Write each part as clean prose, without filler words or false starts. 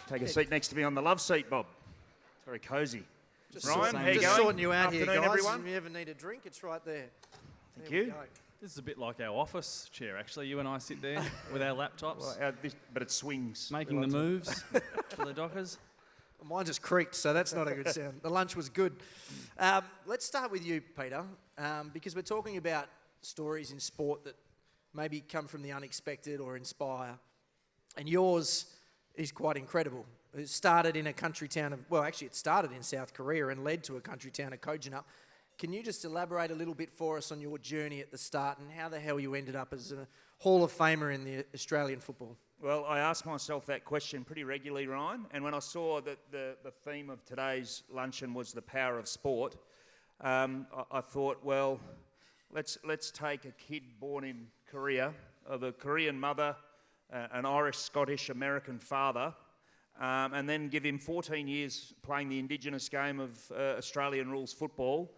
Take a seat next to me on the love seat, Bob. It's very cosy. Ryan, how you Just going? sorting you out here, Afternoon, guys. everyone. If you ever need a drink, it's right there. Thank There we you. go. This is a bit like our office chair, actually. You and I sit there with our laptops, Well, but it swings. making the moves for the Dockers. Mine just creaked, so that's not a good sound. The lunch was good. Let's start with you, Peter, because we're talking about stories in sport that maybe come from the unexpected or inspire. And yours is quite incredible. It started in a country town of, well, actually it started in South Korea and led to a country town of Kojonup. Can you just elaborate a little bit for us on your journey at the start and how the hell you ended up as a Hall of Famer in the Australian football? Well, I ask myself that question pretty regularly, Ryan, and when I saw that the theme of today's luncheon was the power of sport, I thought, well, let's take a kid born in Korea, of a Korean mother, an Irish, Scottish, American father, and then give him 14 years playing the Indigenous game of Australian rules football,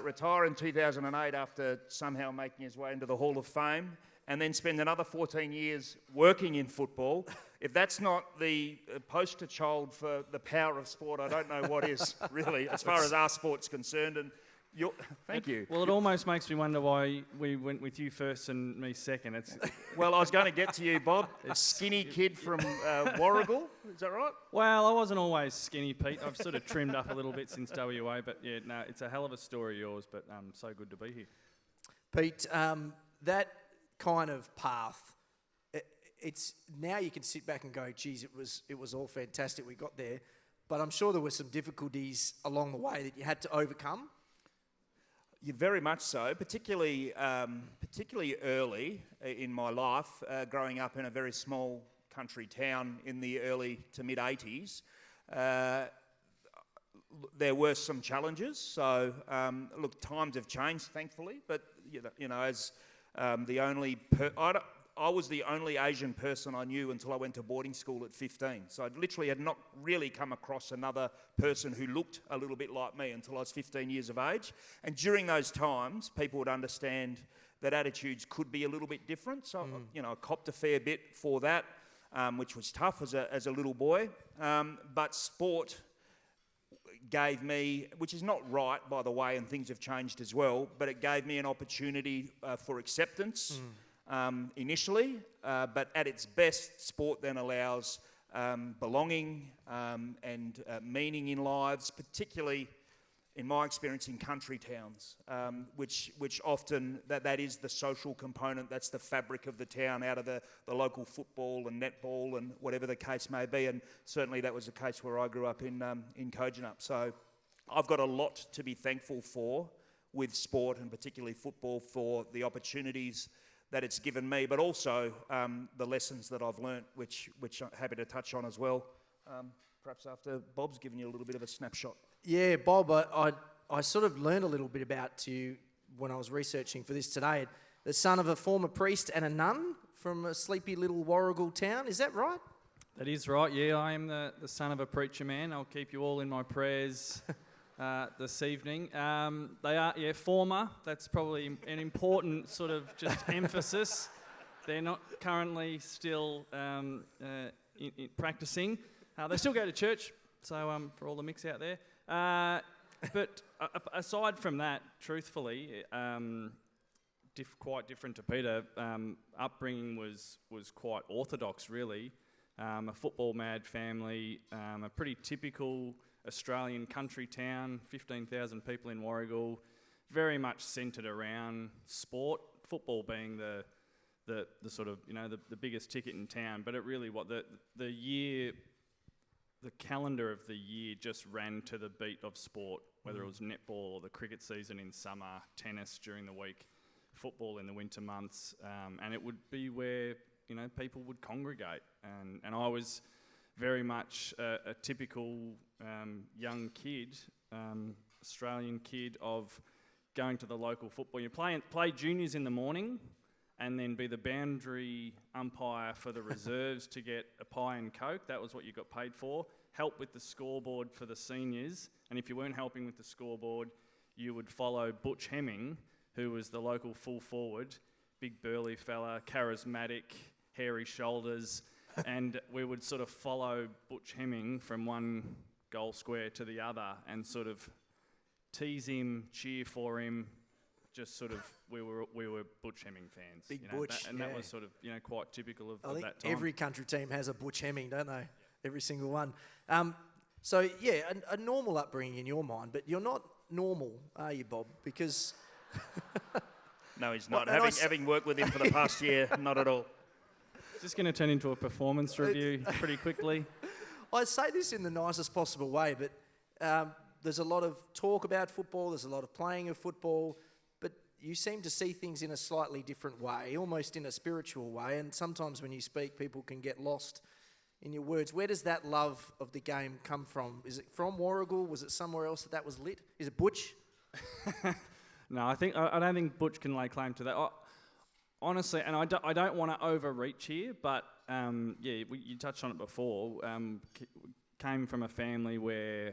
retire in 2008 after somehow making his way into the Hall of Fame, and then spend another 14 years working in football. If that's not the poster child for the power of sport, I don't know what is, really, as far as our sport's concerned. And thank you. Well, it almost makes me wonder why we went with you first and me second. Well, I was going to get to you, Bob. A skinny kid from Warragul, is that right? Well, I wasn't always skinny, Pete. I've sort of trimmed up a little bit since WA, but yeah, no, it's a hell of a story, yours, but so good to be here. Pete, that kind of path, it's now you can sit back and go, geez, it was all fantastic, we got there, but I'm sure there were some difficulties along the way that you had to overcome. Yeah, very much so, particularly early in my life, growing up in a very small country town in the early to mid-80s. There were some challenges, so look, times have changed, thankfully, but you know as the only... I was the only Asian person I knew until I went to boarding school at 15. So I literally had not really come across another person who looked a little bit like me until I was 15 years of age. And during those times, people would understand that attitudes could be a little bit different. So, you know, I copped a fair bit for that, which was tough as a little boy. But sport gave me, which is not right, by the way, and things have changed as well, but it gave me an opportunity for acceptance. Initially, but at its best, sport then allows belonging and meaning in lives, particularly, in my experience, in country towns, which often, that is the social component, that's the fabric of the town, out of the local football and netball and whatever the case may be, and certainly that was the case where I grew up in Kojonup. So I've got a lot to be thankful for with sport, and particularly football, for the opportunities that it's given me, but also the lessons that I've learnt, which I'm happy to touch on as well, perhaps after Bob's given you a little bit of a snapshot. Yeah, Bob, I sort of learned a little bit about you when I was researching for this today. The son of a former priest and a nun from a sleepy little Warragul town, is that right? That is right, yeah. I am the son of a preacher man. I'll keep you all in my prayers this evening. They are, yeah, former. That's probably an important sort of just emphasis. They're not currently still practicing. They still go to church, so for all the mix out there. But aside from that, truthfully, quite different to Peter. Upbringing was quite orthodox, really. A football-mad family, a pretty typical Australian country town, 15,000 people in Warragul, very much centred around sport, football being the sort of, you know, the biggest ticket in town. But it really, the calendar of the year just ran to the beat of sport, whether it was netball or the cricket season in summer, tennis during the week, football in the winter months, and it would be where, you know, people would congregate. And I was very much a typical young kid, Australian kid, of going to the local football. You play juniors in the morning and then be the boundary umpire for the reserves to get a pie and Coke. That was what you got paid for. Help with the scoreboard for the seniors. And if you weren't helping with the scoreboard, you would follow Butch Hemming, who was the local full forward, big burly fella, charismatic, hairy shoulders, and we would sort of follow Butch Hemming from one goal square to the other and sort of tease him, cheer for him. Just sort of, we were Butch Hemming fans. Big you know, Butch, that was sort of, quite typical of I think that time. every country team has a Butch Hemming, don't they? Every single one. So, a normal upbringing in your mind, but you're not normal, are you, Bob? Because... No, he's not. Well, Having worked with him for the past year, not at all. Is this going to turn into a performance review pretty quickly? I say this in the nicest possible way, but there's a lot of talk about football, there's a lot of playing of football, but you seem to see things in a slightly different way, almost in a spiritual way, and sometimes when you speak, people can get lost in your words. Where does that love of the game come from? Is it from Warragul? Was it somewhere else that was lit? Is it Butch? No, I don't think Butch can lay claim to that. Honestly, and I don't want to overreach here, but you touched on it before. Came from a family where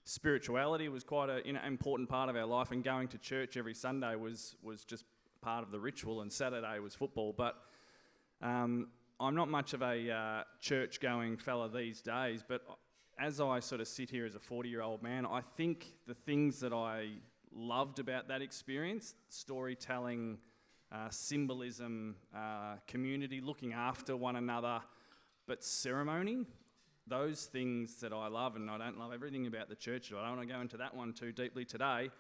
spirituality was quite an important part of our life, and going to church every Sunday was just part of the ritual, and Saturday was football. But I'm not much of a church-going fella these days, but as I sort of sit here as a 40-year-old man, I think the things that I loved about that experience, storytelling, symbolism, community, looking after one another, but ceremony, those things that I love, and I don't love everything about the church, I don't want to go into that one too deeply today,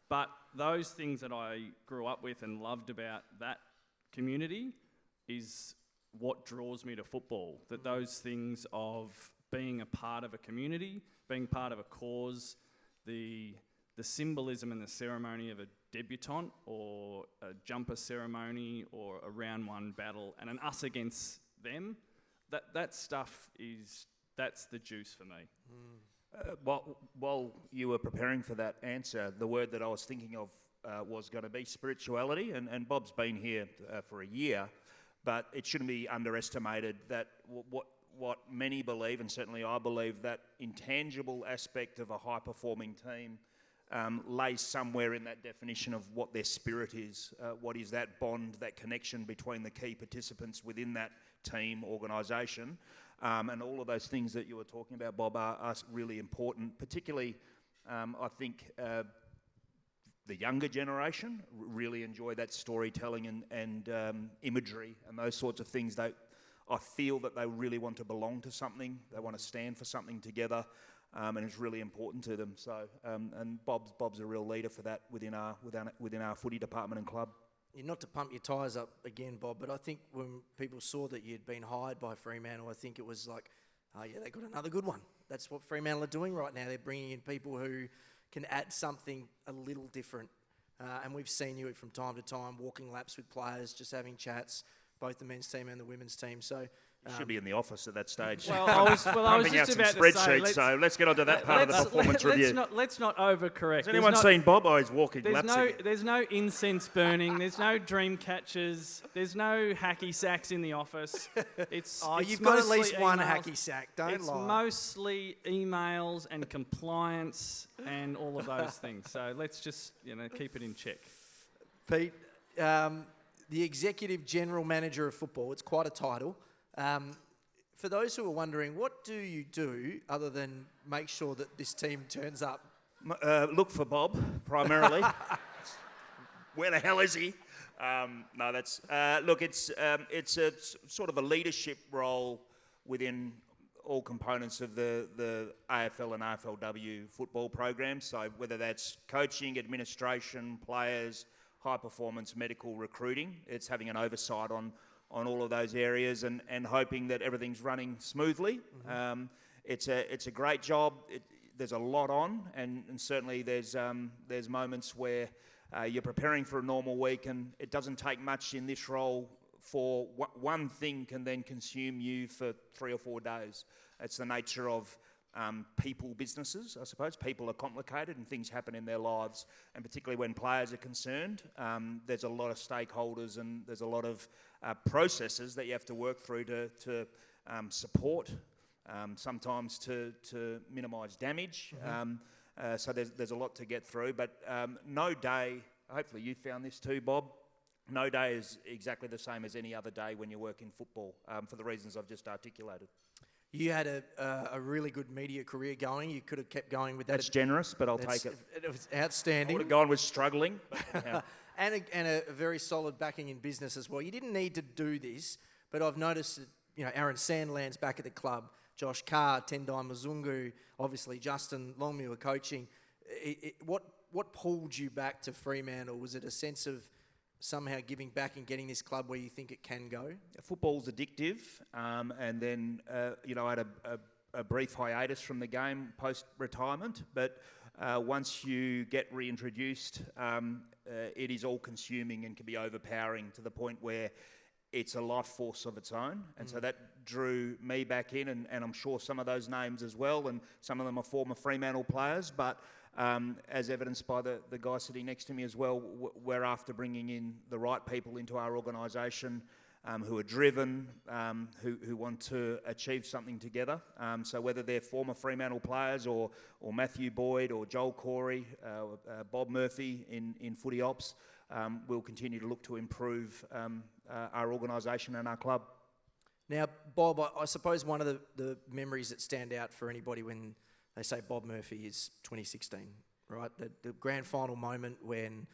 but those things that I grew up with and loved about that community is what draws me to football, that those things of being a part of a community, being part of a cause, the symbolism and the ceremony of a debutant or a jumper ceremony or a round one battle and an us against them, that stuff that's the juice for me. While you were preparing for that answer, the word that I was thinking of was going to be spirituality, and Bob's been here for a year, but it shouldn't be underestimated that what many believe, and certainly I believe, that intangible aspect of a high-performing team lays somewhere in that definition of what their spirit is. What is that bond, that connection between the key participants within that team, organisation, and all of those things that you were talking about, Bob, are really important. Particularly, I think the younger generation really enjoy that storytelling and imagery and those sorts of things. I feel that they really want to belong to something. They want to stand for something together. And it's really important to them. So, and Bob's a real leader for that within our footy department and club. Not to pump your tyres up again, Bob, but I think when people saw that you'd been hired by Fremantle, I think it was like, oh yeah, they got another good one. That's what Fremantle are doing right now. They're bringing in people who can add something a little different. And we've seen you from time to time walking laps with players, just having chats, both the men's team and the women's team. So. You should be in the office at that stage. Well, I was pumping out just some about to spreadsheets, say, so let's get on to that part of the performance review. Let's not overcorrect. Has anyone seen Bob? Oh, he's walking laps again. There's no incense burning. There's no dream catchers. There's no hacky sacks in the office. You've got at least one hacky sack. Don't lie. It's mostly emails and compliance and all of those things. So let's just keep it in check. Pete, the Executive General Manager of Football. It's quite a title. For those who are wondering, what do you do other than make sure that this team turns up? Look for Bob, primarily. Where the hell is he? No, that's... look, it's a sort of a leadership role within all components of the AFL and AFLW football program. So whether that's coaching, administration, players, high performance, medical, recruiting, it's having an oversight on all of those areas and hoping that everything's running smoothly. Mm-hmm. It's a great job. There's a lot on, and certainly there's moments where you're preparing for a normal week, and it doesn't take much in this role for one thing can then consume you for 3 or 4 days. It's the nature of people businesses, I suppose. People are complicated and things happen in their lives, and particularly when players are concerned, there's a lot of stakeholders and there's a lot of processes that you have to work through to support, sometimes to minimise damage. Mm-hmm. So there's a lot to get through, but no day, hopefully you found this too, Bob, no day is exactly the same as any other day when you work in football, for the reasons I've just articulated. You had a really good media career going. You could have kept going with that. That's generous, but I'll take it. It was I outstanding. would have gone with struggling. But anyhow. and a very solid backing in business as well. You didn't need to do this, but I've noticed that, Aaron Sandland's back at the club, Josh Carr, Tendai Mzungu, obviously Justin Longmuir coaching. What pulled you back to Fremantle? Was it a sense of somehow giving back and getting this club where you think it can go? Football's addictive, and then I had a brief hiatus from the game post-retirement, but once you get reintroduced, it is all-consuming and can be overpowering to the point where it's a life force of its own, and so that drew me back in, and I'm sure some of those names as well, and some of them are former Fremantle players, but as evidenced by the guy sitting next to me as well, we're after bringing in the right people into our organisation who are driven, who want to achieve something together. So whether they're former Fremantle players or Matthew Boyd or Joel Corey, Bob Murphy in footy ops, we'll continue to look to improve our organisation and our club. Now, Bob, I suppose one of the memories that stand out for anybody when they say Bob Murphy is 2016, right? The grand final moment when,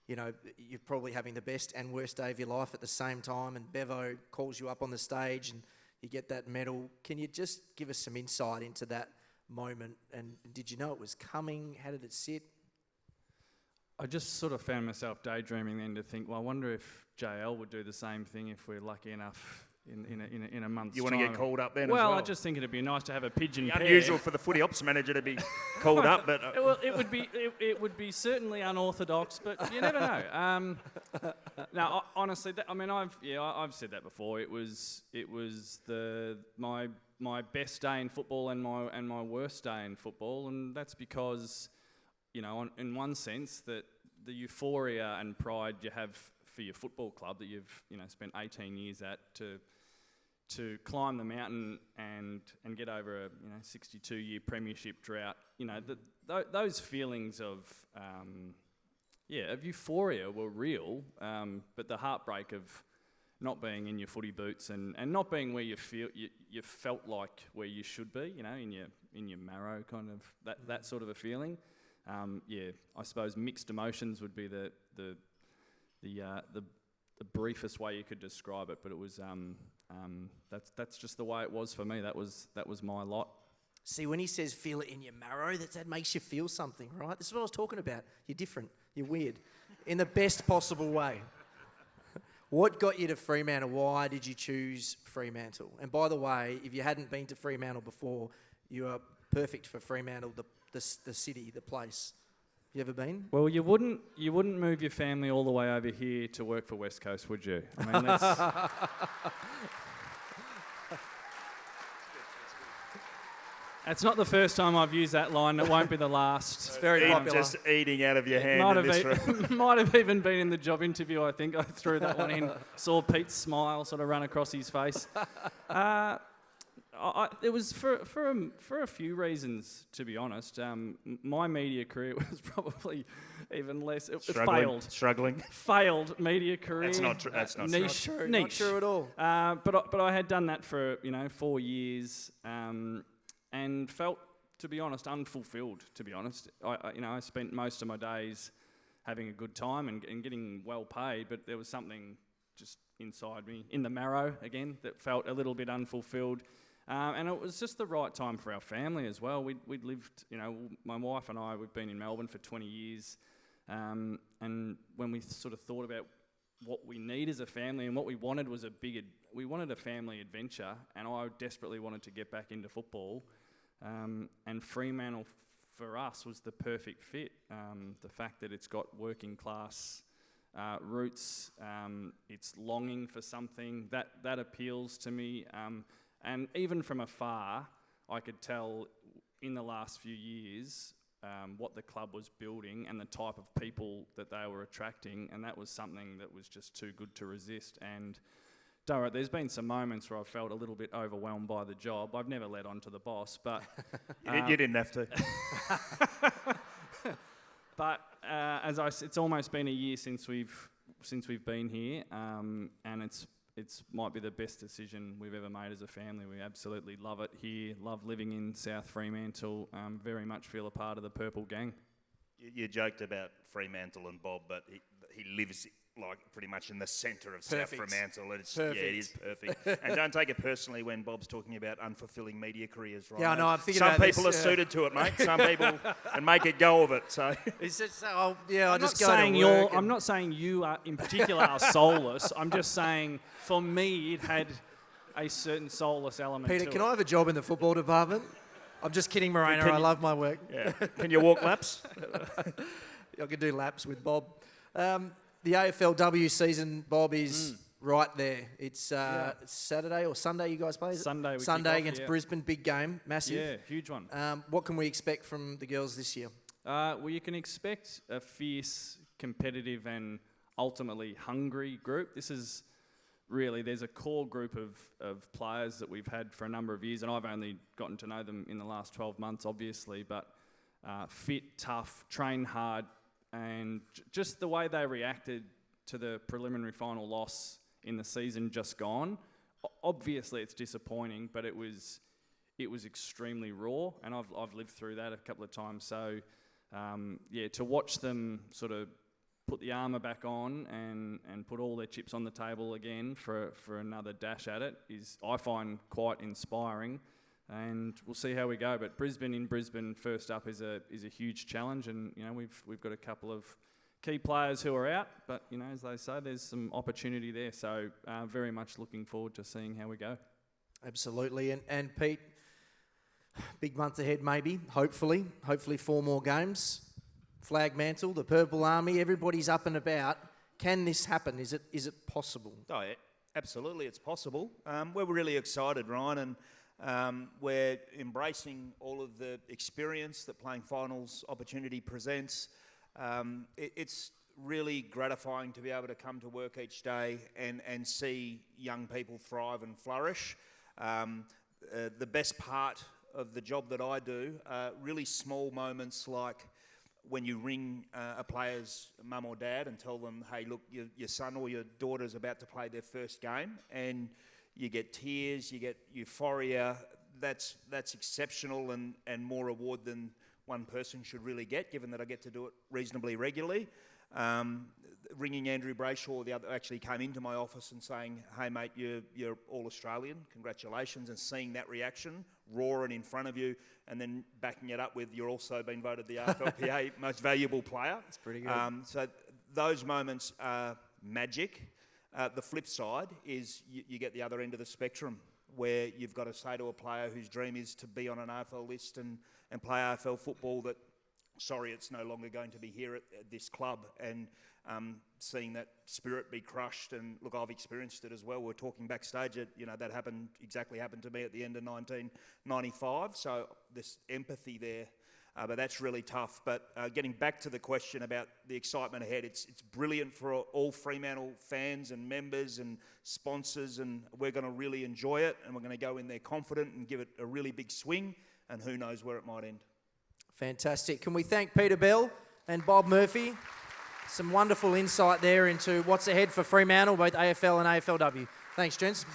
you're probably having the best and worst day of your life at the same time, and Bevo calls you up on the stage and you get that medal. Can you just give us some insight into that moment? And did you know it was coming? How did it sit? I just sort of found myself daydreaming then to think, well, I wonder if JL would do the same thing if we're lucky enough in a month's time. You want to get called up then well, as well? I just think it'd be nice to have a pigeon pair. Unusual for the footy ops manager to be called up, but... It would be certainly unorthodox, but you never know. No, honestly, I've said that before. It was my best day in football and my worst day in football, and that's because, in one sense, that the euphoria and pride you have for your football club that you've spent 18 years at to climb the mountain and get over a 62-year premiership drought. Those feelings of euphoria were real, but the heartbreak of not being in your footy boots and not being where you felt like where you should be, in your marrow, kind of that sort of a feeling. I suppose mixed emotions would be the briefest way you could describe it, but it was that's just the way it was for me. That was my lot. See, when he says feel it in your marrow, that makes you feel something, right? This is what I was talking about. You're different. You're weird. In the best possible way. What got you to Fremantle? Why did you choose Fremantle? And by the way, if you hadn't been to Fremantle before, you are perfect for Fremantle, the city, the place. You ever been? Well, you wouldn't move your family all the way over here to work for West Coast, would you? I mean, that's... That's not the first time I've used that line. It won't be the last. It's very popular. Just eating out of your hand in this room. Might have even been in the job interview, I think. I threw that one in. Saw Pete's smile sort of run across his face. It was for a few reasons, to be honest. My media career was probably even less. It Struggling. Failed media career. That's not true. That's not niche. true. Not true at all. But I had done that for 4 years, and felt, to be honest, unfulfilled. To be honest, I spent most of my days having a good time and getting well paid, but there was something just inside me, in the marrow again, that felt a little bit unfulfilled. And it was just the right time for our family as well. We'd lived, my wife and I, we've been in Melbourne for 20 years. And when we sort of thought about what we need as a family and what we wanted was we wanted a family adventure, and I desperately wanted to get back into football. And Fremantle for us was the perfect fit. The fact that it's got working class roots, it's longing for something that appeals to me. And even from afar, I could tell in the last few years what the club was building and the type of people that they were attracting, and that was something that was just too good to resist. And Dara, there's been some moments where I've felt a little bit overwhelmed by the job. I've never led on to the boss, but... You didn't have to. But it's almost been a year since we've since we've been here, and it's might be the best decision we've ever made as a family. We absolutely love it here, love living in South Fremantle, very much feel a part of the Purple Gang. You joked about Fremantle and Bob, but he lives like pretty much in the centre of South Fremantle. It's, yeah, it is perfect. And don't take it personally when Bob's talking about unfulfilling media careers, right? Yeah, I know. I'm thinking some about people this, are suited to it, mate. Some people and make a go of it. So It's just, I just go saying to work. I'm not saying you are, in particular are soulless. I'm just saying for me it had a certain soulless element Peter, to can it. I have a job in the football department? I'm just kidding, Moreno. I love my work. yeah, can you walk laps? I could do laps with Bob. The AFLW season, Bob, is right there. It's Saturday or Sunday you guys play, is it? Sunday we kick Sunday off, against yeah. Brisbane, big game, massive. Yeah, huge one. What can we expect from the girls this year? Well, you can expect a fierce, competitive and ultimately hungry group. This is really, there's a core group of players that we've had for a number of years, and I've only gotten to know them in the last 12 months, obviously, but fit, tough, train hard, and just the way they reacted to the preliminary final loss in the season just gone. Obviously, it's disappointing, but it was extremely raw, and I've lived through that a couple of times. So, to watch them sort of put the armour back on and put all their chips on the table again for another dash at it is, I find, quite inspiring. And we'll see how we go. But Brisbane first up is a huge challenge, and we've got a couple of key players who are out, but as they say, there's some opportunity there. So very much looking forward to seeing how we go. Absolutely, and Pete, big month ahead, maybe. Hopefully 4 more games. Flag mantle, the Purple Army, everybody's up and about. Can this happen? Is it possible? Oh, yeah, absolutely, it's possible. We're really excited, Ryan, and we're embracing all of the experience that playing finals opportunity presents. It's really gratifying to be able to come to work each day and see young people thrive and flourish. The best part of the job that I do, really small moments like when you ring a player's mum or dad and tell them, hey, look, your son or your daughter's about to play their first game, and you get tears, you get euphoria. That's exceptional and more reward than one person should really get, given that I get to do it reasonably regularly. Ringing Andrew Brayshaw the other actually came into my office and saying, hey mate, you're all Australian, congratulations, and seeing that reaction roaring in front of you and then backing it up with you're also been voted the RFLPA most valuable player. That's pretty good. So those moments are magic. The flip side is you get the other end of the spectrum where you've got to say to a player whose dream is to be on an AFL list and play AFL football that, sorry, it's no longer going to be here at this club, and seeing that spirit be crushed. And look, I've experienced it as well. We're talking backstage, that happened to me at the end of 1995. So this empathy there, but that's really tough. But getting back to the question about the excitement ahead, it's brilliant for all Fremantle fans and members and sponsors, and we're going to really enjoy it, and we're going to go in there confident and give it a really big swing, and who knows where it might end. Fantastic. Can we thank Peter Bell and Bob Murphy? Some wonderful insight there into what's ahead for Fremantle, both AFL and AFLW. Thanks, gents.